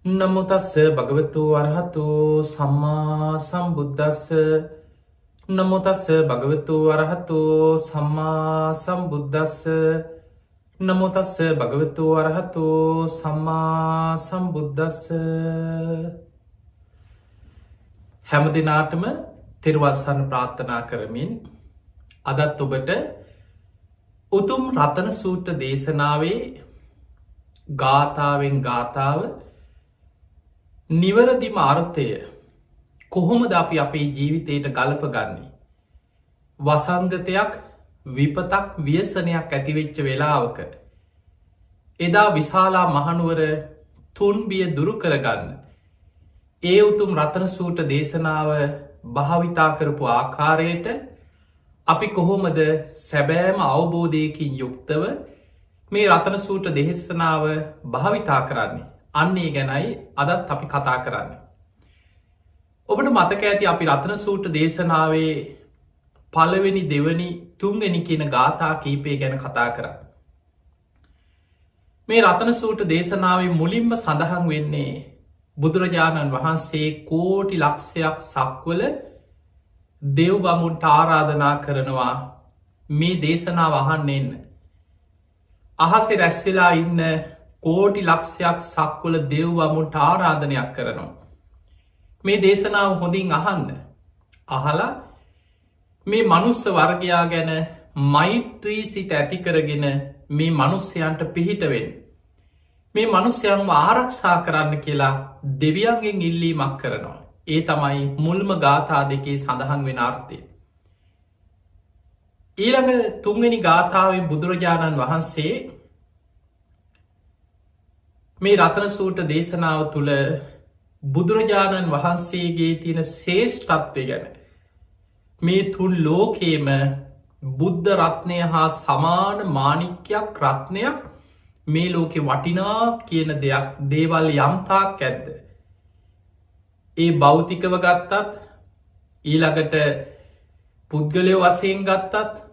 නමෝ තස්ස භගවතු අරහතු සම්මා සම්බුද්දස්ස නමෝ තස්ස භගවතු අරහතු සම්මා සම්බුද්දස්ස නමෝ තස්ස භගවතු අරහතු සම්මා සම්බුද්දස්ස හැම දිනාටම තෙරුවන් සරණ ප්‍රාර්ථනා කරමින් අදත් ඔබට උතුම් රතන සූත්‍ර දේශනාවේ ගාථාවෙන් ගාථාව නිවරදිම අර්ථය කොහොමද අපි අපේ ජීවිතයට ගලප ගන්නේ වසංගතයක් විපතක් ව්‍යසනයක් ඇතිවෙච්ච වෙලාවක එදා විශාලා මහනුවර තුන්බිය දුරු කරගන්න ඒ උතුම් රතන සූත්‍ර දේශනාව භාවිතා කරපු ආකාරයට අපි කොහොමද සැබෑම අවබෝධයකින් යුක්තව මේ රතන සූත්‍ර දේශනාව භාවිතා කරන්නේ අන්නේ ගැනයි අදත් අපි කතා කරන්න. ඔබට මතක ඇති අපි රතන සූත්‍ර දේශනාවේ පළවෙනි දෙවනි තුන්වෙනි කියන ගාථා කීපය ගැන කතා කරන්න. මේ රතන සූත්‍ර දේශනාවේ මුලින්ම සඳහන් වෙන්නේ බුදුරජාණන් වහන්සේ කෝටි ලක්ෂයක් සක්වල දෙව් බමුන්ට ආරාධනා කරනවා මේ දේශනාව අහන්න එන්න. අහසේ රැස් වෙලා ඉන්න කෝටි ලක්ෂයක් සක්වල දෙව් බමුන්ට ආරාධනයක් කරනවා. මේ දේශනාව හොඳින් අහන්න. අහලා මේ මනුස්ස වර්ගයා ගැන මෛත්‍රී සිත ඇති කරගෙන මේ මනුස්සයන්ට පිහිටවෙන්. මේ මනුස්්‍යයන්ව ආරක්ෂා කරන්න කියලා දෙවියන්ගෙන් ඉල්ලීමක් කරනවා. ඒ තමයි මුල්ම ගාථා දෙකේ සඳහන් වෙන අර්ථය. ඊළඟ තුන්වෙනි ගාථාවෙන් බුදුරජාණන් වහන්සේ මේ රතන සූත්‍ර දේශනාව තුළ බුදුරජාණන් වහන්සේගේ තියෙන ශේෂ්ඨත්වය ගැන මේ තුන් ලෝකේම බුද්ධ රත්නය හා සමාන මාණික්‍යයක් රත්නයක් මේ ලෝකෙ වටිනා කියන දෙයක් දේවල් යම්තාක් ඇද්ද. ඒ භෞතිකව ගත්තත් ඊළඟට පුද්ගලයෝ වසයෙන් ගත්තත්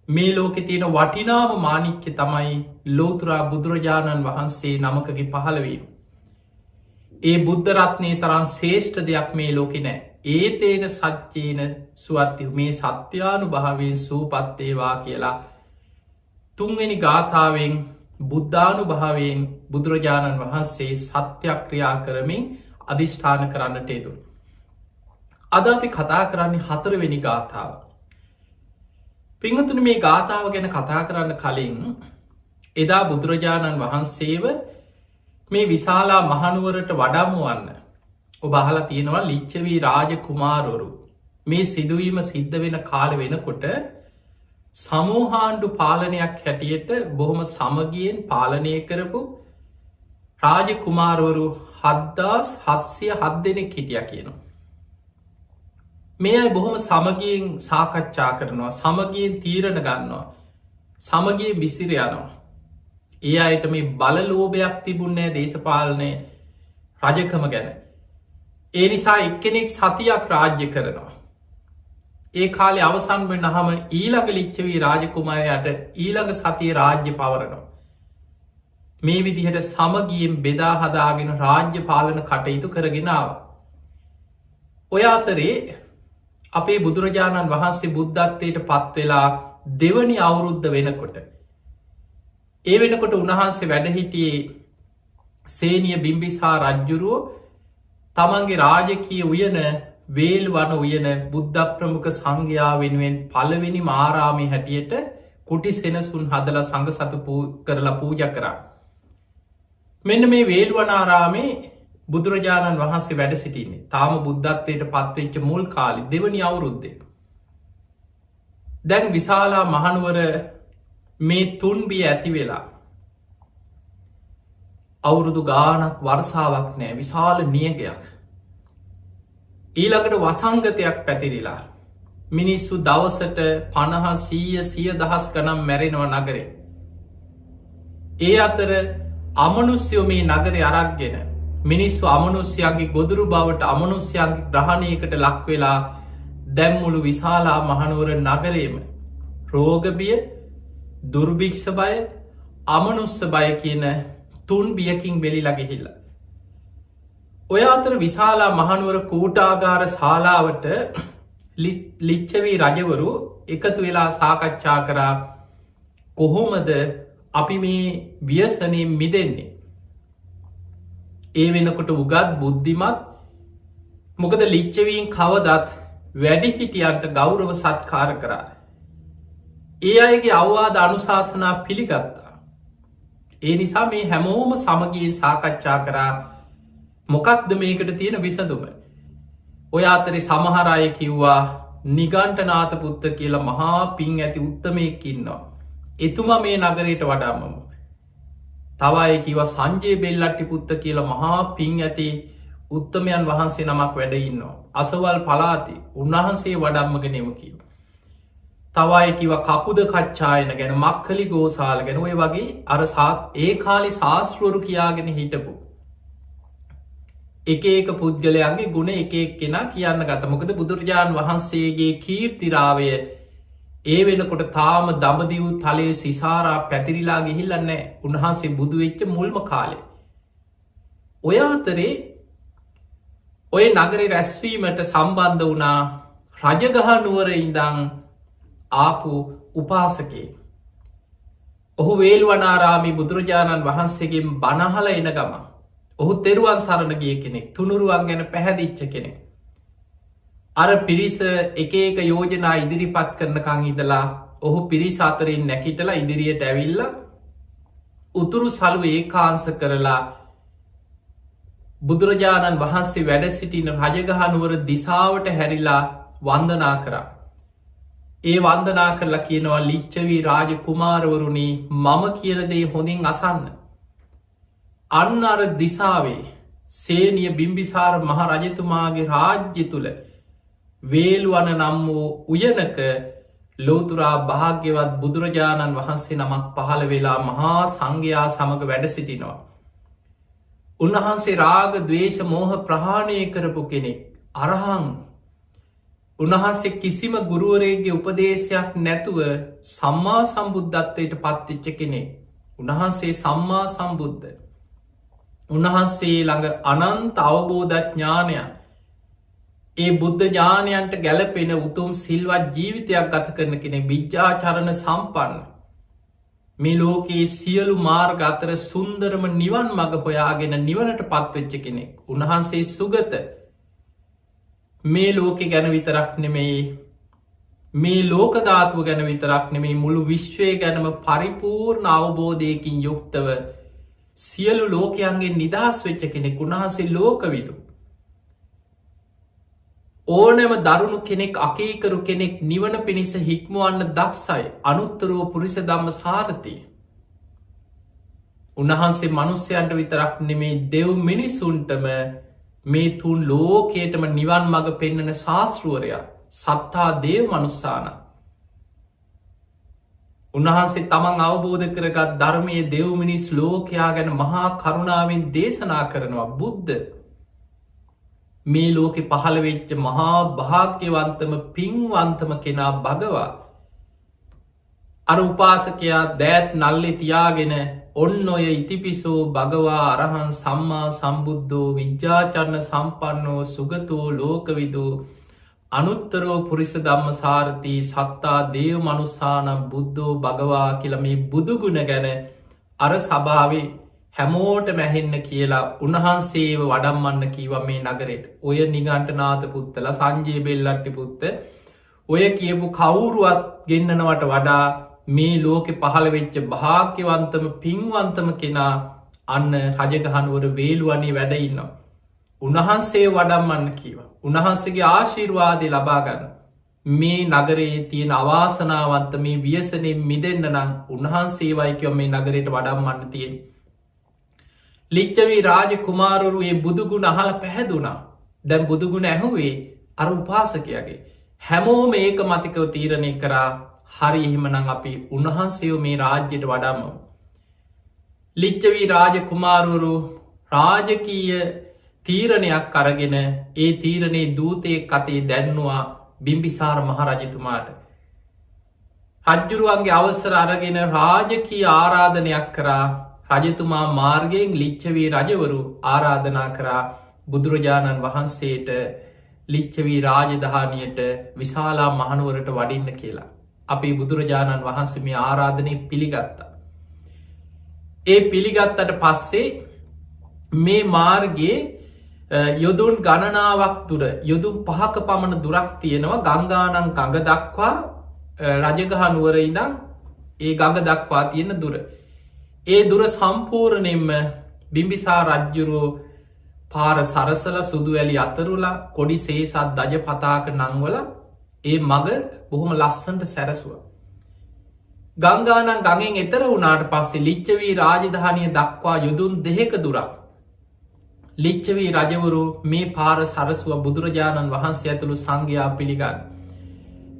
මේ ලෝකෙ තියෙන වටිනාම මාණික්‍ය තමයි ලෝතුරා බුදුරජාණන් වහන්සේ නමකගේ පහළවීම. ඒ බුද්ධ රත්නය තරම් ශේෂ්ඨ දෙයක් මේ ලෝකෙ නෑ. ඒතේන සච්චේන සුවත්ති මේ සත්‍යානු භාවයෙන් සූපත්තේවා කියලා තුන්වෙනි ගාථාවෙන් බුද්ධානු භාවයෙන් බුදුරජාණන් වහන්සේ සත්‍යක්‍රියා කරමින් අධිෂ්ඨාන කරන්නට යුතුයි. අද අපි කතා කරන්නේ හතරවෙනි ගාථාව. පිංහතුන මේ ගාථාව ගැන කතා කරන්න කලින් එදා බුදුරජාණන් වහන්සේව මේ විශාලා මහනුවරට වඩම්මුවන්න ඔබ අහලා තියෙනවා ලිච්ඡවී රාජ කුමාරවරු මේ සිදුවීම සිද්ධ වෙන කාල වෙනකොට සමූහාණ්ඩු පාලනයක් හැටියට බොහොම සමගියෙන් පාලනය කරපු රාජ කුමාරවරු 7707 දෙනෙක් හිටිය කියනවා. මේ අයි බොහොම සමගියෙන් සාකච්ඡා කරනවා සමගියෙන් තීරණ ගන්නවා සමගිය විසිර යනවා. ඒ අයට මේ බලලෝභයක් තිබුන්නෑ දේශපාලනය රජකම ගැන. ඒ නිසා එක්කෙනෙක් සතියක් රාජ්‍ය කරනවා. ඒ කාලෙ අවසන් වෙන්න හම ඊළඟ ලිච්ඡවී රාජකුමාරයට ඊළඟ සතිය රාජ්‍ය පවරනවා. මේ විදිහට සමගියෙන් බෙදා හදාගෙන රාජ්‍ය පාලන කටයුතු කරගෙනාව. ඔය අතරේ අපේ බුදුරජාණන් වහන්සේ බුද්ධත්වයට පත්වෙලා දෙවනි අවුරුද්ධ වෙනකොට ඒ වෙනකොට උන්වහන්සේ වැඩහිටියේ සේනිය බිම්බිසා රජ්ජුරුවෝ තමන්ගේ රාජකීය උයන වේල් වන උයන බුද්ධ ප්‍රමුඛ සංඝයා වෙනුවෙන් පළවෙනි ආරාමේ හැටියට කුටි සෙනසුන් හදලා සංඝ සතු කරලා පූජා කරා. මෙන්න මේ වේල්වනාරාමේ බුදුරජාණන් වහන්සේ වැඩ සිටින්නේ තාම බුද්ධත්වයට පත්වෙච්ච මුල් කාලි දෙවනි අවුරුද්දේ. දැන් විශාලා මහනුවර මේ තුන්බිය ඇති වෙලා අවුරුදු ගානක් වර්සාවක් නෑ විශාල නියගයක්. ඊළඟට වසංගතයක් පැතිරිලා මිනිස්සු දවසට 50 ගනම් මැරෙනව නගරේ. ඒ අතර අමනුස්්‍යයෝ මේ නගරය අරක්ගෙන මිනිස්සු අමනුස්්‍යයන්ගේ ගොදුරු බවට අමනුස්්‍යයන්ගේ ග්‍රහණයකට ලක්වෙලා දැම්මුළු විශාලා මහනුවර නගරේම රෝගබිය දුර්භික්ෂ බය අමනුස්ස බය කියන තුන් බියකින් වෙලි ලගෙහිල්ල. ඔය අතර විශාලා මහනුවර කූටාගාර ශාලාවට ලිච්ඡවී රජවරු එකතු වෙලා සාකච්ඡා කරා කොහොමද අපි මේ ව්‍යසනයෙන් මිදෙන්නේ. ඒ වෙනකොට උගත් බුද්ධිමත් මොකද ලිච්ඡවීන් කවදත් වැඩිහිටියන්ට ගෞරව සත්කාර කරා. ඒ අයගේ අවවාද අනුශාසනා පිළිගත්තා. ඒ නිසා මේ හැමෝම සමගියෙන් සාකච්ඡා කරා මොකක්ද මේකට තියෙන විසඳුම. ඔය අතරේ සමහර අය කිව්වා නිගණ්ඨනාත පුත්ත කියලා මහා පින් ඇති උත්තමයෙක් ඉන්නවා. එතුමා මේ නගරයට වඩාමම. තව අය කිව්වා සංජය බෙල්ලට්ටි පුත්ත කියලා මහා පින් ඇති උත්තමයන් වහන්සේ නමක් වැඩ ඉන්නවා. අසවල් පළාතේ උන්වහන්සේ වඩම්මගෙන එමු කියලා. තව අය කිව්වා කකුද කච්චායන ගැන මක්ඛලි ගෝසාල ගැන ඔය වගේ අර ඒ කාලේ ශාස්ත්‍රවරු කියාගෙන හිටපු එක එක පුද්ගලයන්ගේ ගුණ එක එක්කෙනා කියන්න ගත්තා. මොකද බුදුරජාණන් වහන්සේගේ කීර්තිරාවය ඒ වෙනකොට තාම දඹදිව් තලයේ සිසාරා පැතිරිලා ගිහිල්ලා නැහැ. උන්වහන්සේ බුදු වෙච්ච මුල්ම කාලේ. ඔය අතරේ ඔය නගරේ රැස්වීමට සම්බන්ධ වුණා රජගහ නුවර ඉඳන් ආපු උපාසකේ. ඔහු වේළුවනාරාමේ බුදුරජාණන් වහන්සේගෙන් බණ අහලා එන ගම ඔහු තෙරුවන් සරණ ගිය කෙනෙක්. තුනුරුවන් ගැන පැහැදිච්ච කෙනෙක්. අර පිරිස එක එක යෝජනා ඉදිරිපත් කරනකං ඉදලා ඔහු පිරිස අතරින් නැකිටලා ඉදිරියට ඇවිල්ලා උතුරු සලු ඒකාංශ කරලා බුදුරජාණන් වහන්සේ වැඩ සිටින රජගහනුවර දිසාවට හැරිලා වන්දනා කරා. ඒ වන්දනා කරලා කියනවා ලිච්ඡවී රාජ කුමාරවරුණි මම කියන දේ හොඳින් අසන්න. අන්න අර දිසාවේ සේනිය බිම්බිසාර මහ රජතුමාගේ රාජ්‍ය තුල වේළුවන නම් වූ උයනක ලෝතුරා භාග්‍යවත් බුදුරජාණන් වහන්සේ නමක් පහළ වෙලා මහා සංඝයා සමග වැඩ සිටිනවා. උන්වහන්සේ රාග ද්වේෂ මෝහ ප්‍රහාණය කරපු කෙනෙක්. අරහං. උන්වහන්සේ කිසිම ගුරුවරයෙක්ගේ උපදේශයක් නැතුව සම්මා සම්බුද්ධත්වයට පත්වෙච්ච කෙනෙක්. උන්වහන්සේ සම්මා සම්බුද්ධ. උන්වහන්සේ ළඟ අනන්ත අවබෝධඥානයක් ඒ බුද්ධ ඥානයන්ට ගැලපෙන උතුම් සිල්වත් ජීවිතයක් ගත කරන කෙනෙ විජ්ජාචරණ සම්පන්න. මේ ලෝකයේ සියලු මාර්ග අතර සුන්දරම නිවන් මඟ හොයාගෙන නිවනට පත්වෙච්ච කෙනෙක්. උන්වහන්සේ සුගත මේ ලෝකෙ ගැන විතරක් නෙමෙයි මේ ලෝකධාතුව ගැන විතරක් නෙමෙයි මුළු විශ්වය ගැනම පරිපූර්ණ අවබෝධයකින් යුක්තව සියලු ලෝකයන්ගේ නිදහස් වෙච්ච කෙනෙක්. උන්වහන්සේ ලෝකවිදු. ඕනෑම දරුණු කෙනෙක් අකීකරු කෙනෙක් නිවන පිණිස හික්මුවන්න දක්සයි. අනුත්තරෝ පුරිස ධම්ම සාරතිය. උන්වහන්සේ මනුස්සයන්ට විතරක් නෙමේ දෙව් මිනිසුන්ටම මේ තුන් ලෝකයටම නිවන් මඟ පෙන්නන ශාස්තෘවරයා සත්තා දේව මනුස්සාන. උන්වහන්සේ තමන් අවබෝධ කරගත් ධර්මය දෙව් මිනිස් ලෝකයා ගැන මහා කරුණාවෙන් දේශනා කරනවා. බුද්ධ මේ ලෝකෙ පහළවෙච්ච මහා භාග්‍යවන්තම පින්වන්තම කෙනා භගවා. අර උපාසකයා දෑත් නල්ලෙ තියාගෙන ඔන්න ඔය ඉතිපිසෝ භගවා අරහන් සම්මා සම්බුද්ධෝ විජ්ජාචරණ සම්පන්නෝ සුගතෝ ලෝකවිදු අනුත්තරෝ පුරිස ධම්ම සාරති සත්තා දේව මනුස්සානම් බුද්ධෝ භගවා කියල මේ බුදුගුණ ගැන අර සභාවේ හැමෝට මැහෙන්න කියලා උන්වහන්සේව වඩම්මන්න කීව මේ නගරෙට. ඔය නිගණ්ඨනාත පුත්තල සංජය බෙල්ලට්ටි පුත්ත ඔය කියපු කවුරුවත් ගෙන්නනවට වඩා මේ ලෝකෙ පහළ වෙච්ච භාග්‍යවන්තම පින්වන්තම කෙනා අන්න රජගහනුවර වේළුවනේ වැඩඉන්නවා. උන්වහන්සේ වඩම්මන්න කීව. උන්වහන්සේගේ ආශීර්වාදය ලබාගන්න. මේ නගරයේ තියෙන අවාසනාවන්ත මේ ව්‍යසනයෙන් මිදෙන්න්න නම් උන්වහන්සේවයිකව මේ නගරයට වඩම්මන්න තියෙන. ලිච්ඡවී රාජ කුමාරවරු ඒ බුදුගුණ අහල පැහැදුනා. දැන් බුදුගුණ ඇහුවේ අර උපාසකයාගේ. හැමෝම ඒක මතිකව තීරණය කරා හරි එහෙමනම් අපි උන්වහන්සේව මේ රාජ්‍යයට වඩාමු. ලිච්ඡවී රාජ කුමාරවරු රාජකීය තීරණයක් අරගෙන ඒ තීරණේ දූතයෙක් අතේ දැන්නවා බිම්බිසාර මහරජතුමාට. රජ්ජුරුවන්ගේ අවසර අරගෙන රාජකීය ආරාධනයක් කරා. රජතුමා මාර්ගයෙන් ලිච්ඡවී රජවරු ආරාධනා කරා බුදුරජාණන් වහන්සේට ලිච්ඡවී රාජධානියට විශාලා මහනුවරට වඩින්න කියලා. අපේ බුදුරජාණන් වහන්සේ මේ ආරාධනය පිළිගත්තා. ඒ පිළිගත්තට පස්සේ මේ මාර්ගයේ යොදුන් ගණනාවක් තුර යොදුම් 5ක පමණ දුරක් තියෙනවා ගංගානං ගඟ දක්වා රජගහනුවර ඉඳන් ඒ ගඟ දක්වා තියෙන දුර. ඒ දුර සම්පූර්ණයෙන්ම බිම්බිසාර රජ්ජුරුවෝ පාර සරසල සුදු ඇලි අතරුලා කොඩි සේසත් දජ පතාක නංවල ඒ මග බොහොම ලස්සන්ට සැරසුව. ගංගානං ගඟෙන් එතර වුණාට පස්සේ ලිච්ඡවී රාජධානිය දක්වා යුදුන් 2ක දුරක් ලිච්ඡවී රජවරු මේ පාර සරසුව බුදුරජාණන් වහන්සේ ඇතුළු සංඝයා පිළිගන්න.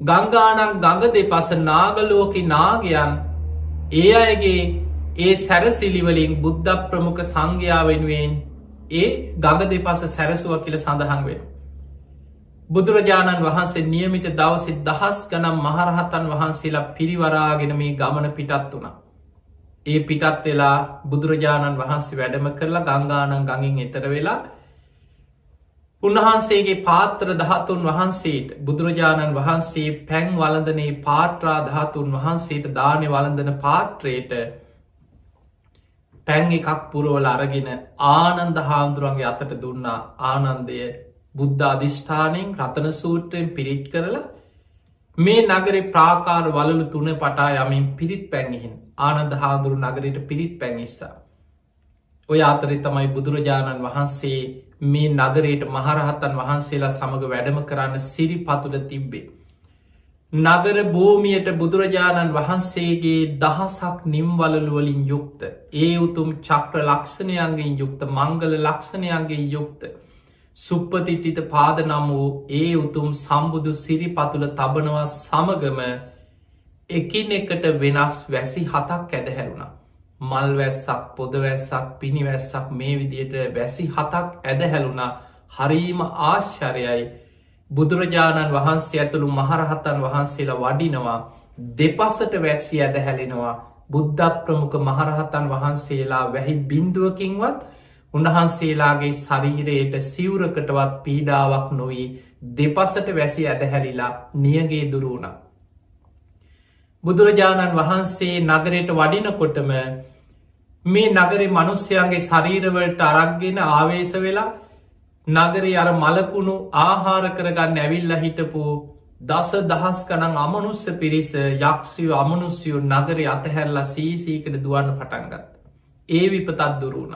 ගංගානං ගඟ දෙපස නාගලෝක නාගයන් ඒ අයගේ ඒ සැරසිලිවලින් බුද්ධ ප්‍රමුඛ සංඝයා වෙනුවෙන් ඒ ගඟ දෙපස සැරසුව කියල සඳහන් වෙන. බුදුරජාණන් වහන්සේ නියමිත දවසේ දහස් ගනම් මහරහතන් වහන්සේලා පිරිවරාගෙන මේ ගමන පිටත් වුණා. ඒ පිටත් වෙලා බුදුරජාණන් වහන්සේ වැඩම කරලා ගංගානං ගඟින් එතර වෙලා උන්වහන්සේගේ පාත්‍ර ධාතුන් වහන්සේට බුදුරජාණන් වහන්සේ පැන් වළඳනේ පාත්‍රා ධාතුන් වහන්සේට දානෙ වළඳන පාත්‍රයට පැන් එකක් පුරවල අරගෙන ආනන්ද හාමුදුරුවන්ගේ අතට දුන්නා. ආනන්දය බුද්ධ අධිෂ්ඨානයෙන් රතන සූත්‍රයෙන් පිරිත් කරලා මේ නගරේ ප්‍රාකාර වලලු 3 පටා යමින් පිරිත් පැන්ගිහින් ආනන්ද හාමුදුරු නගරයට පිරිත් පැන්ඉස්සා. ඔය අතරේ තමයි බුදුරජාණන් වහන්සේ මේ නගරයට මහරහතන් වහන්සේලා සමඟ වැඩම කරන්න සිරිපතුල තිබ්බේ. නගර භූමියට බුදුරජාණන් වහන්සේගේ දහසක් නිම්වලලුවලින් යුක්ත ඒ උතුම් චක්‍ර ලක්ෂණයන්ගෙන් යුක්ත මංගල ලක්ෂණයන්ගෙන් යුක්ත සුප්පතිට්ටිත පාද නම් වූ ඒ උතුම් සම්බුදු සිරිපතුල තබනවා සමගම එකිනෙකට වෙනස් වැසි 7ක් ඇදහැරුණා. මල් වැස්සක් පොද වැස්සක් පිණිවැස්සක් මේ විදියට වැසි 7ක් ඇදහැලුණා. හරීම ආශ්චර්යයි. බුදුරජාණන් වහන්සේ ඇතුළු මහරහතන් වහන්සේලා වඩිනවා දෙපසට වැස්සි ඇදහැලෙනවා. බුද්ධ ප්‍රමුඛ මහරහතන් වහන්සේලා වැහි බින්දුවකින්වත් උන්වහන්සේලාගේ ශරීරයට සිවුරකටවත් පීඩාවක් නොවී දෙපසට වැසි ඇදහැලිලා නියගේ දුරුුණා. බුදුරජාණන් වහන්සේ නගරයට වඩිනකොටම මේ නගරේ මනුස්්‍යයන්ගේ ශරීරවලට අරක්ගෙන ආවේශ වෙලා නගරේ අර මලකුණු ආහාර කරගන්න ඇවිල්ල හිටපු දස දහස් ගනන් අමනුස්ස පිරිස යක්ෂයෝ අමනුස්යෝ නගරේ අතහැරලා සීසීකට දුවන්න පටන්ගත්. ඒ විපතත් දුරුුණ.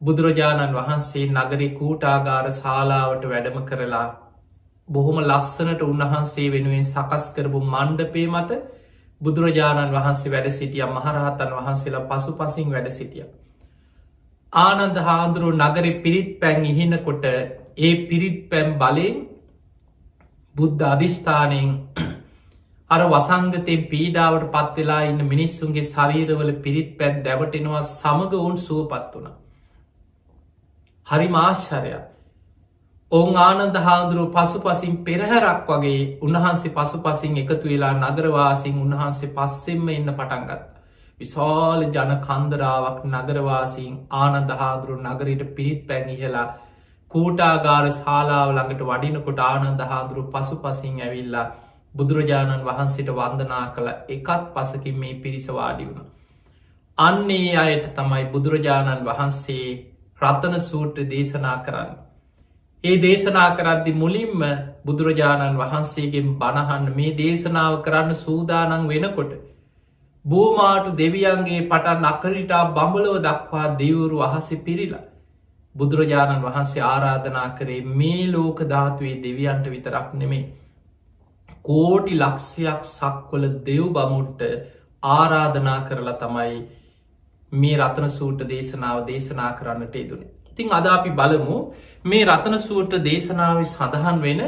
බුදුරජාණන් වහන්සේ නගරේ කූටාගාර ශාලාවට වැඩම කරලා බොහොම ලස්සනට උන්වහන්සේ වෙනුවෙන් සකස් කරපු මණ්ඩපේ මත බුදුරජාණන් වහන්සේ වැඩ සිටිය මහරහතන් වහන්සේලා පසු පසින් වැඩ සිටිය. ආනන්ද හාමුදුරුව නගරෙ පිරිත් පැන් ඉහිනකොට ඒ පිරිත් පැම් බලයෙන් බුද්ධ අධිෂ්ඨානයෙන් අර වසංගතයෙන් පීඩාවට පත්වෙලා ඉන්න මිනිස්සුන්ගේ ශරීරවල පිරිත් පැන් දැවටෙනවා සමග ඔවුන් සුවපත් වුණ. හරි මාශ්චරයක්. ඔවුන් ආනන්ද හාමුදුරුව පසු පසින් පෙරහැරක් වගේ උන්වහන්සේ පසු පසින් එකතු වෙලා නගරවාසින් උන්වහන්සේ පස්සෙන්ම එන්න පටන්ගත්. විශාල ජන කන්දරාවක් නගරවාසින් ආනන්ද හාමුදුරුව නගරයට පිරිත් පැඟිහලා කූටාගාර ශාලාව ළඟට වඩිනකොට ආනන්ද හාමුදුරුව පසු පසින් ඇවිල්ලා බුදුරජාණන් වහන්සේට වන්දනා කළ එකත් පසකින් මේ පිරිස වාඩි වුණ. අන්නේ අයට තමයි බුදුරජාණන් වහන්සේ රතන සූත්‍ර දේශනා කරන්න. ඒ දේශනා කරද්දි මුලින්ම බුදුරජාණන් වහන්සේගෙන් බණහන්න මේ දේශනාව කරන්න සූදානන් වෙනකොට බූමාටු දෙවියන්ගේ පටන් අකරිටා බඹලව දක්වා දෙවරු අහසෙ පිරිලා බුදුරජාණන් වහන්සේ ආරාධනා කරේ මේ ලෝක ධාතුවේ දෙවියන්ට විතරක් නෙමේ කෝටි ලක්ෂයක් සක්වල දෙව් බමුට්ට ආරාධනා කරලා තමයි මේ රතන සූට්‍ර දේශනාව දේශනා කරන්නට යෙදුනේ. ඉතින් අද අපි බලමු මේ රතන සූත්‍ර දේශනාව සඳහන් වෙන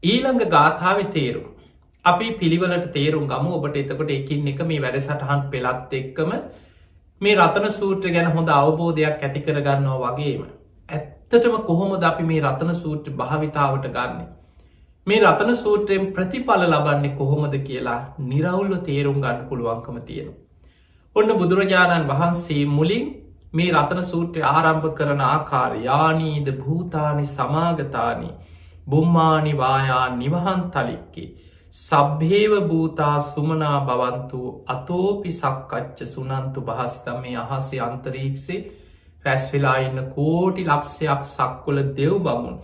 ඊළඟ ගාථාවේ තේරුම. අපි පිළිවෙලට තේරුම් ගමු. ඔබට එතකොට එකින් එක මේ වැඩසටහන් පෙළත් එක්කම මේ රතන සූත්‍ර ගැන හොඳ අවබෝධයක් ඇති කරගන්නවා වගේම ඇත්තටම කොහොමද අපි මේ රතන සූත්‍ර භාවිතාවට ගන්න. මේ රතන සූත්‍රයෙන් ප්‍රතිඵල ලබන්නේ කොහොමද කියලා නිරවුල්ව තේරුම් ගන්න පුළුවන්කම තියෙනවා. ඔන්න බුදුරජාණන් වහන්සේ මුලින් මේ රතන සූත්‍රය ආරම්භ කරන ආකාර යානීද භූතානි සමාගතානි බුම්මානි වායා නිවහන් තලික්කි සබ්භේව භූතා සුමනා බවන්තු අතෝපි සක්කච්ච සුනන්තු භාසිතම මේ අහසේ අන්තරීක්ෂේ රැස්වෙලා ඉන්න කෝටි ලක්ෂයක් සක්වල දෙව් බමුණ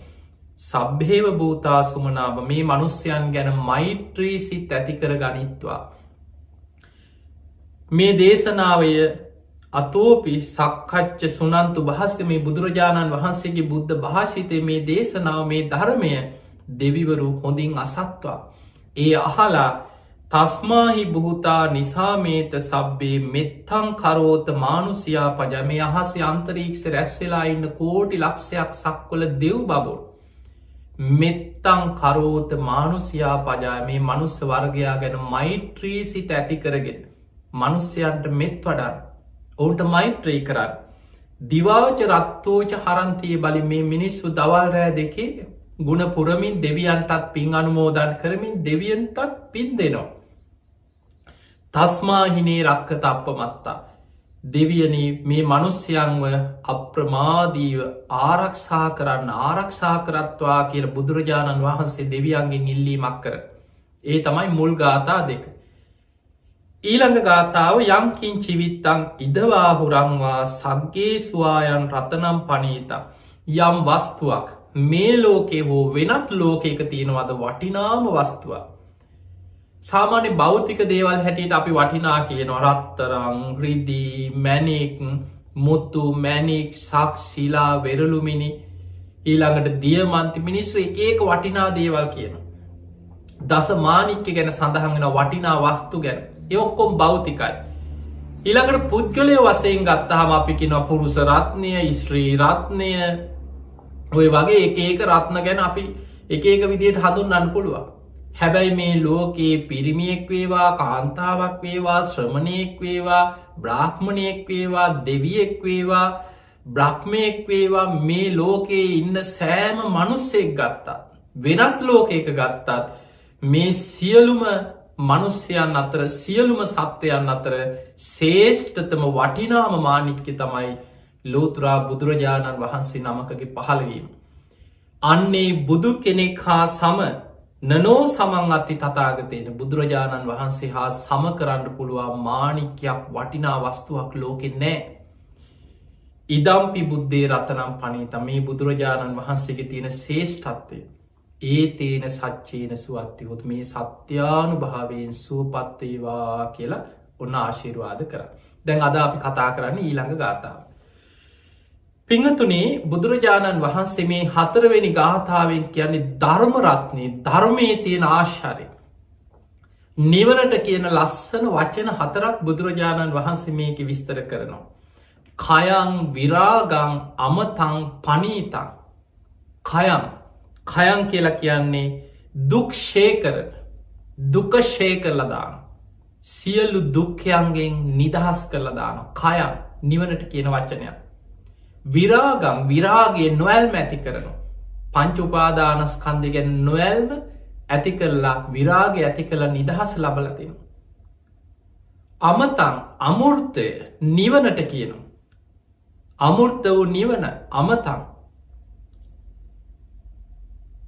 සබ්භේව භූතා සුමනාබ මේ මනුස්්‍යයන් ගැන මෛත්‍රී සිත් ඇතිකර ගනිත්වා මේ දේශනාවය අතෝපි සක්කච්ච සුනන්තු භාස්ක මේ බුදුරජාණන් වහන්සේගේ බුද්ධ භාෂිතය මේ දේශනාව මේ ධර්මය දෙවිවරු හොඳින් අසත්වා ඒ අහලා තස්මාහි භූතා නිසාමේත සබ්බේ මෙත්තං කරෝත මානුසියා පජ මේ අහසේ අන්තරීක්ෂ රැස්වෙලා ඉන්න කෝටි ලක්ෂයක් සක්වල දෙව් බබොල් මෙත්තං කරෝත මානුසියා පජා මේ මනුස්ස වර්ගයා ගැන මෛත්‍රී සිත ඇති කරගෙන මනුස්්‍යයන්ට මෙත් වඩන් ඔවුන්ට මෛත්‍රී කරන්න දිවාච රත්තෝච හරන්තිය බලි මේ මිනිස්සු දවල් රෑ දෙකේ ගුණ පුරමින් දෙවියන්ටත් පින් අනුමෝදන් කරමින් දෙවියන්ටත් පින් දෙනවා තස්මාහිනේ රක්කත අප මත්තා දෙවියන මේ මනුස්්‍යයන්ව අප්‍රමාදීව ආරක්ෂා කරන්න ආරක්ෂා කරත්වා කියල බුදුරජාණන් වහන්සේ දෙවියන්ගෙන් ඉල්ලීමක් කර ඒ තමයි මුල් ගාථා දෙක ඊළඟ ගාථාව යංකින් චිවිත්තං ඉදවාහුරංවා සග්ගේ ස්වායන් රතනම් පනීතා යම් වස්තුවක් මේ ලෝකෙ හෝ වෙනත් ලෝකයක තියෙනවද වටිනාම වස්තුවක් සාමාන්‍ය භෞතික දේවල් හැටියට අපි වටිනා කියනවා රත්තරං රිදී මැනික් මුත්තු මැනික් සක් සිලා වෙරලුමිනි ඊළඟට දියමන්ති මිනිස්සු එක වටිනා දේවල් කියනවා දස මානික්්‍ය ගැන සඳහන්ගෙන වටිනා වස්තු ගැන ඔක්කොම් භෞතිකයි ඊළඟට පුද්ගලය වසයෙන් ගත්තහම අපි කියෙන පුරුස රත්නය ස්ත්‍රී රත්නය ඔය වගේ එක රත්න ගැන අපි එක විදියට හඳුන්වන්න පුළුවන් හැබැයි මේ ලෝකයේ පිරිමියෙක් වේවා කාන්තාවක් වේවා ශ්‍රමණයෙක් වේවා බ්‍රාහ්මණයෙක් වේවා දෙවියෙක් වේවා බ්‍රහ්මයෙක් වේවා මේ ලෝකයේ ඉන්න සෑම මනුස්සෙක් ගත්තත් වෙනත් ලෝකයක ගත්තත් මේ සියලුම මනුස්්‍යයන් අතර සියලුම සත්වයන් අතර ශේෂ්ඨතම වටිනාම මානික්්‍ය තමයි ලෝතුරා බුදුරජාණන් වහන්සේ නමකගේ පහළවීම. අන්නේ බුදු කෙනෙක් හා සම නනෝ සමන් අති තතාගතයට බුදුරජාණන් වහන්සේ හා සම කරන්න පුළුවන් මානික්‍යයක් වටිනා වස්තුවක් ලෝකෙ නෑ. ඉදම්පි බුද්ධේ රතනම් පනීත මේ බුදුරජාණන් වහන්සේගේ තියෙන ශේෂ්ඨත්වය ඒ තේන සච්චේන සුවත්තිහොත් මේ සත්‍යානු භාවයෙන් සුවපත්තේවා කියලා ඔන්න ආශිර්වාද කර. දැන් අද අපි කතා කරන්න ඊළඟ ගාථාව. පිංහතුනේ බුදුරජාණන් වහන්සේ මේ හතරවෙනි ගාථාවෙන් කියන්නේ ධර්මරත්නය ධර්මය තියෙන ආශ්චරය. නිවනට කියන ලස්සන වචන හතරක් බුදුරජාණන් වහන්සේ මේක විස්තර කරනවා. කයං විරාගං අමතං පනීතං කයං කියලා කියන්නේ දුක්ෂය කරන දුකශය කරලදාන සියලු දුක්ඛයන්ගෙන් නිදහස් කරලදාන කයං නිවනට කියන වචනයක් විරාගම් විරාගේ නොවැල්ම ඇති කරනු පංච උපාදානස්කන්ධ ගැන නොවැල්ම ඇති කරලා විරාගය ඇති කළ නිදහස ලබලතින අමතන් අමුෘර්තය නිවනට කියනු අමුෘර්ත වූ නිවන අමතන්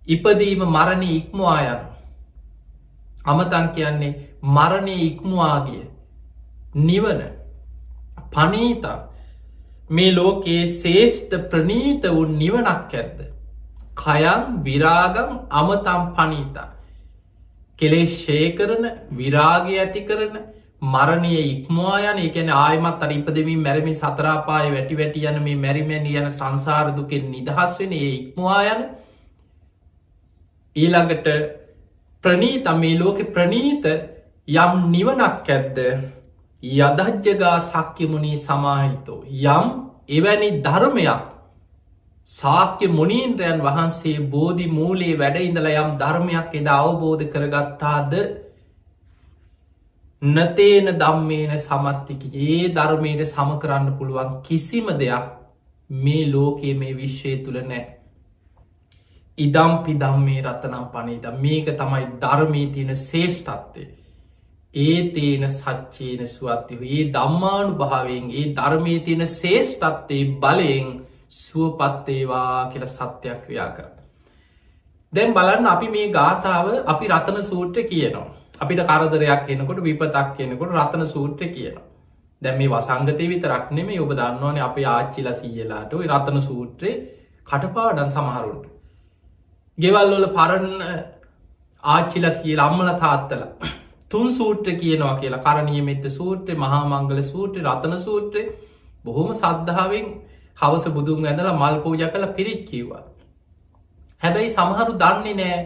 ඉපදීම මරණය ඉක්මවා යන අමතන් කියන්නේ මරණය ඉක්මවාගිය නිවන පනීතන් මේ ලෝකයේ ශේෂ්ඨ ප්‍රනීත වූ නිවනක් ඇද්ද. කයන් විරාගම් අමතම් පනීතා කෙලෙස් කරන විරාගය ඇති කරන මරණය ඉක්මවා යන එකන ආයමත් අර ඉපදමින් මැරමින් සතරාපාය වැටි වැටි යන මේ මැරිමැනි යන සංසාරදුකෙන් නිදහස් වෙන ඒ ඉක්මවා යන ඊළඟට ප්‍රනීත මේ ලෝකෙ ප්‍රනීත යම් නිවනක් ඇද්ද යදජ්ජගා සක්්‍යමුණී සමාහිතෝ යම් එවැනි ධර්මයක් සාක්‍ය මුණීන්ද්‍රයන් වහන්සේ බෝධි මූලේ වැඩ ඉඳල යම් ධර්මයක් එද අවබෝධ කරගත්තාද නතේන දම්මේන සමත්තිකි ඒ ධර්මයට සම කරන්න පුළුවන් කිසිම දෙයක් මේ ලෝකයේ මේ විශ්වය තුළ නෑ. ඉදම්පි දම්මේ රතනම් පනීත මේක තමයි ධර්මී තියෙන ශේෂ්ඨත්වය. ඒ තේන සච්චේන සුවත්තිව ඒ දම්මානු භාවෙන් ඒ ධර්මය තියෙන ශේෂ්ඨත්තේ බලයෙන් සුවපත්තේවා කියල සත්‍යයක් ක්‍රියා කර. දැන් බලන්න අපි මේ ගාථාව අපි රතන සූත්‍ර කියනවා. අපිට කරදරයක් එනකොට විපතක් කියනකොට රතන සූත්‍ර කියනවා. දැන් මේ වසංගතය විතරක් නෙමෙයි ඔබ දන්නවනේ අපේ ආච්චිලා සීයලාට ඔය රතන සූත්‍රේ කටපාඩම් සමහරුන්ට. ගෙවල් වල පරණ ආච්චිලා සීයලා අම්මලා තාත්තලා තුන් සූත්‍ර කියනවා කියලා කරණීය මෙත්ත සූත්‍රය, මහා මංගල සූත්‍රය, රතන සූත්‍රය බොහොම සද්ධාවෙන් හවස බුදුන් වැඳලා මල් පූජා කරලා පිරිත් කිව්වා. හැබැයි සමහරු දන්නේ නෑ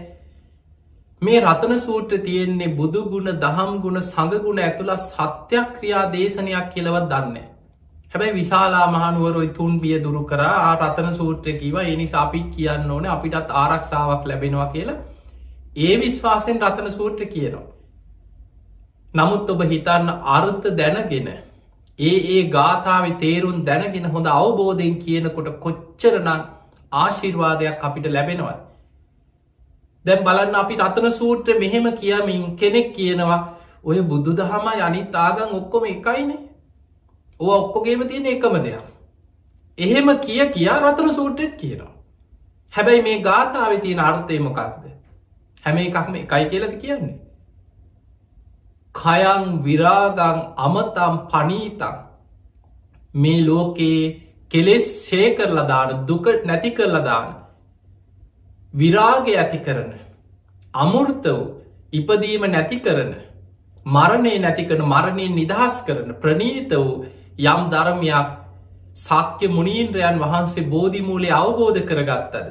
මේ රතන සූත්‍ර තියෙන්නේ බුදු ගුණ, දහම් ගුණ, සංඝ ගුණ ඇතුළත් සත්‍යක්‍රියා දේශනයක් කියලාවත් දන්නේ. හැබැයි විශාලා මහනුවර ওই තුන් බිය දුරු කරා රතන සූත්‍රය කිව්වා. ඒ නිසා අපි කියන්න ඕනේ අපිටත් ආරක්ෂාවක් ලැබෙනවා කියලා. ඒ විශ්වාසයෙන් රතන සූත්‍රය කියනවා. නමුත් ඔබ හිතන්න අර්ථ දැනගෙන ඒ ගාථාවේ තේරුම් දැනගෙන හොඳ අවබෝධයෙන් කියනකොට කොච්චරනම් ආශිර්වාදයක් අපිට ලැබෙනවා. දැන් බලන්න අපි රතන සූත්‍රය මෙහෙම කියමින් කෙනෙක් කියනවා ඔය බුදු දහමයි අනිත් ආගම් ඔක්කොම එකයිනේ. ඔය ඔක්කොගේම තියෙන එකම දෙයක්. එහෙම කියා රතන සූත්‍රෙත් කියනවා. හැබැයි මේ ගාථාවේ තියෙන අර්ථය මොකක්ද? හැම එකක්ම එකයි කියලාද කියන්නේ? කයං විරාගං අමතම් පනීතං මේ ලෝකේ කෙලෙස් ෂේ කරලා දාන, දුක නැති කරලා දාන, විරාගය ඇති කරන, අමෘත වූ ඉපදීම නැති කරන, මරණය නැති කරන, මරණයෙන් නිදහස් කරන ප්‍රණීත වූ යම් ධර්මයක් ශාක්‍ය මුනීන්ද්‍රයන් වහන්සේ බෝධි මූලයේ අවබෝධ කරගත්තද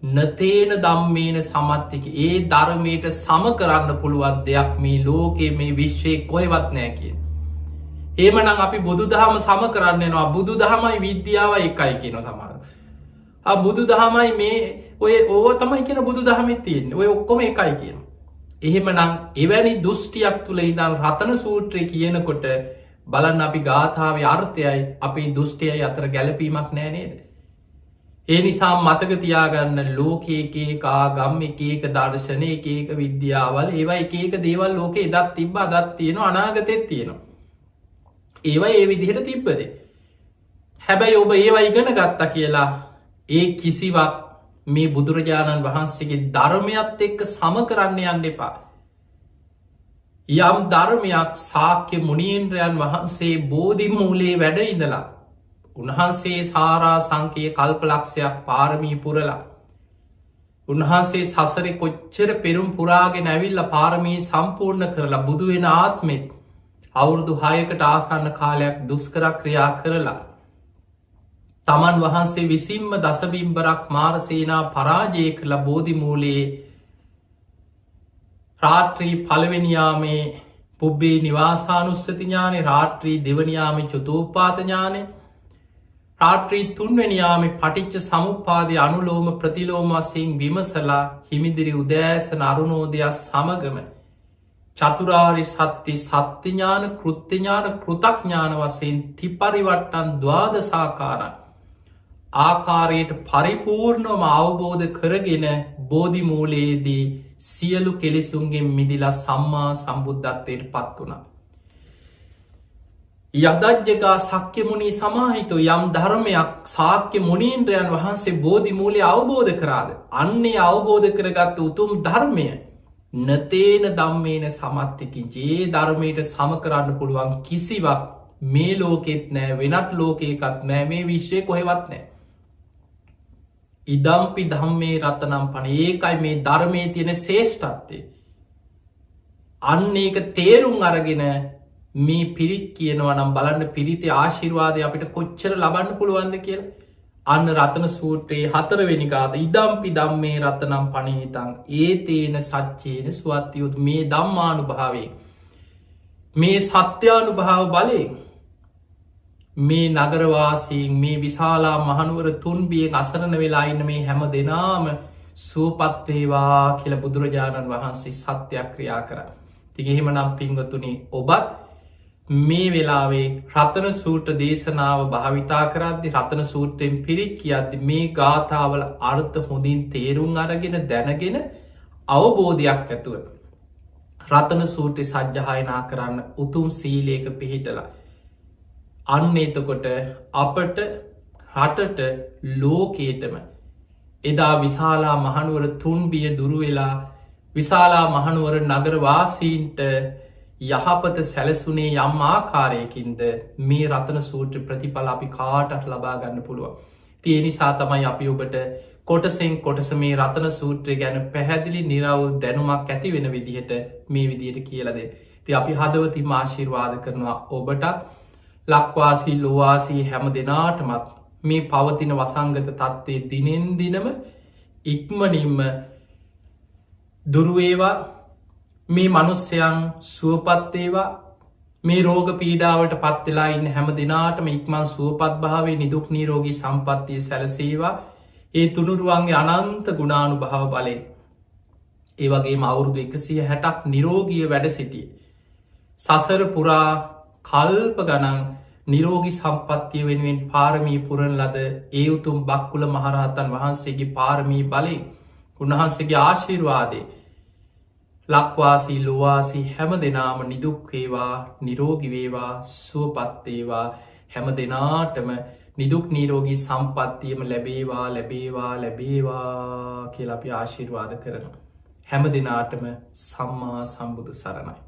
නතේන ධම්මේන සමත්තික ඒ ධර්මයට සම කරන්න පුළුවන් දෙයක් මේ ලෝකයේ මේ විශ්වයේ කොහෙවත් නැහැ කියන. එහෙමනම් අපි බුදුදහම සම කරන්න යනවා. බුදුදහමයි විද්‍යාවයි එකයි කියන සමහරව. බුදුදහමයි මේ ඔය ඕව තමයි කියන බුදුදහමෙත් තියෙන්නේ. ඔය ඔක්කොම එකයි කියන. එහෙමනම් එවැනි දෘෂ්ටියක් තුල ඉඳන් රතන සූත්‍රය කියනකොට බලන්න අපි ගාථාවේ අර්ථයයි අපේ දෘෂ්ටියයි අතර ගැළපීමක් නැහැ නේද? ඒ නිසා මතක තියාගන්න ලෝකයේ එක එක ආගම්, එක එක දර්ශන, එක එක විද්‍යාවල්, ඒවා එක එක දේවල් ලෝකේ එදත් තිබ්බ, අදත් තියෙනවා, අනාගතෙත් තියෙනවා. ඒවා ඒ විදිහට තිබ්බද? හැබැයි ඔබ ඒවා ඉගෙන ගත්තා කියලා ඒ කිසිවක් මේ බුදුරජාණන් වහන්සේගේ ධර්මයත් එක්ක සම කරන්න යන්න එපා. යම් ධර්මයක් ශාක්‍ය මුනීන්ද්‍රයන් වහන්සේ බෝධි මූලයේ වැඩ ඉඳලා උන්වහන්සේ සාරා සංකේය කල්පලක්ෂයක් පාරමී පුරලා උන්වහන්සේ සසරේ කොච්චර පෙරුම් පුරාගෙන ඇවිල්ලා පාරමී සම්පූර්ණ කරලා බුදු වෙන ආත්මෙත් අවුරුදු 6කට ආසන්න කාලයක් දුෂ්කර ක්‍රියා කරලා තමන් වහන්සේ විසින්ම දසබිම්බරක් මාර සේනා පරාජය කළ බෝධි මූලයේ රාත්‍රී පළවෙනි යාමේ පුබ්බේ නිවාසානුස්සති ඥානෙ, රාත්‍රී දෙවනි යාමේ චතුප්පාත ඥානෙ, රාත්‍රී තුන්වෙනි යාමේ පටිච්ච සමුප්පාදයේ අනුලෝම ප්‍රතිලෝම වශයෙන් විමසලා හිමිදිරි උදෑසන අරුණෝදය සමගම චතුරාර්ය සත්‍ය සත්‍ය ඥාන, කෘත්‍ය ඥාන, කෘතඥාන වශයෙන් ත්‍රිපරිවට්ටන් ද්වාදසාකාරන් ආකාරයට පරිපූර්ණවම අවබෝධ කරගෙන බෝධි මූලයේදී සියලු කෙලෙසුන්ගෙන් මිදිලා සම්මා සම්බුද්ධත්වයට පත් වුණා. යදජ්ජගා ශක්‍ය මුනි සමාහිතෝ යම් ධර්මයක් ශාක්‍ය මුනීන්ද්‍රයන් වහන්සේ බෝධි මූලයේ අවබෝධ කරාද අන්නේ අවබෝධ කරගත් උතුම් ධර්මය නතේන ධම්මේන සමත්තිකි ජේ ධර්මයට සම කරන්න පුළුවන් කිසිවක් මේ ලෝකෙත් නෑ, වෙනත් ලෝකයකත් නෑ, මේ විශ්වයේ කොහෙවත් නෑ. ඉදම්පි ධම්මේ රතනම් පන ඒකයි මේ ධර්මයේ තියෙන ශ්‍රේෂ්ඨත්වය. අන්න ඒක තේරුම් අරගෙන මේ පිරිත් කියනවා නම් බලන්න පිරිතේ ආශිර්වාදය අපිට කොච්චර ලබන්න පුළුවන්ද කියලා. අන්න රතන සූත්‍රයේ 4 වෙනි ගාථා ඉදම්පි ධම්මේ රතනම් පණීතං ඒතේන සච්චේන සුවත්තියොත් මේ ධම්මානුභාවයෙන් මේ සත්‍යානුභාව බලයෙන් මේ නගරවාසීන් මේ විශාලා මහනුවර තුන්බියෙන් අසරණ වෙලා ඉන්න මේ හැම දෙනාම සුවපත් වේවා කියලා බුදුරජාණන් වහන්සේ සත්‍යක්‍රියා කරා. ඉතින් එහෙමනම් පින්වතුනි ඔබත් මේ වෙලාවේ රතන සූත්‍ර දේශනාව භාවිතා කරද්දි රතන සූත්‍රයෙන් පිරිත් කියද්දි මේ ගාථාවල අර්ථ හොඳින් තේරුම් අරගෙන දැනගෙන අවබෝධයක් ඇතුව රතන සූත්‍රය සජ්්‍යහයනා කරන්න උතුම් සීලේක පිහිටලා. අන්න එතකොට අපට රටට ලෝකේටම එදා විශාලා මහනුවර තුන්බිය දුරුවෙලා විශාලා මහනුවර නගරවාසීන්ට යහපත සැලසුනේ යම් ආකාරයකින්ද මේ රතන සූත්‍ර ප්‍රතිඵල අපි කාටත් ලබා ගන්න පුළුවන්. තිය නිසා තමයි අපි ඔබට කොටසෙන් කොටස මේ රතන සූත්‍රය ගැන පැහැදිලි නිරවුල් දැනුමක් ඇති වෙන විදිහට මේ විදියට කියලද. ති අපි හදවති ආශිර්වාද කරනවා ඔබටත් ලක්වාසී ලොවාසී හැම දෙනාටමත් මේ පවතින වසංගත තත්ත්වය දිනෙන් දිනම ඉක්මනින්ම දුරුවේවා මේ මනුස්්‍යයන් සුවපත්තේවා මේ රෝග පීඩාවට පත්වෙලා ඉන්න හැම දෙනාටම ඉක්මන් සුවපත් භාවේ නිදුක් නීරෝගී සම්පත්තිය සැලසේවා ඒ තුනුරුවන්ගේ අනන්ත ගුණානු භාව බලය ඒවගේ අවුරුදු 160ක් නිරෝගිය වැඩ සිටිය. සසර පුරා කල්ප ගණන් නිරෝගි සම්පත්තිය වෙනුවෙන් පාරමී පුරණ ලද ඒ උතුම් බක්කුල මහරහතන් වහන්සේගේ පාරමී බලය උන්වහන්සේගේ ආශීර්වාදය ලක්වාසී ලොවාසී හැම දෙනාම නිදුක්වේවා නිරෝගිවේවා සුවපත්තේවා හැම දෙනාටම නිදුක් නීරෝගී සම්පත්තියම ලැබේවා ලැබේවා ලැබේවා කියල අපි ආශීර්වාද කරනවා. හැම දෙනාටම සම්මා සම්බුදු සරණයි.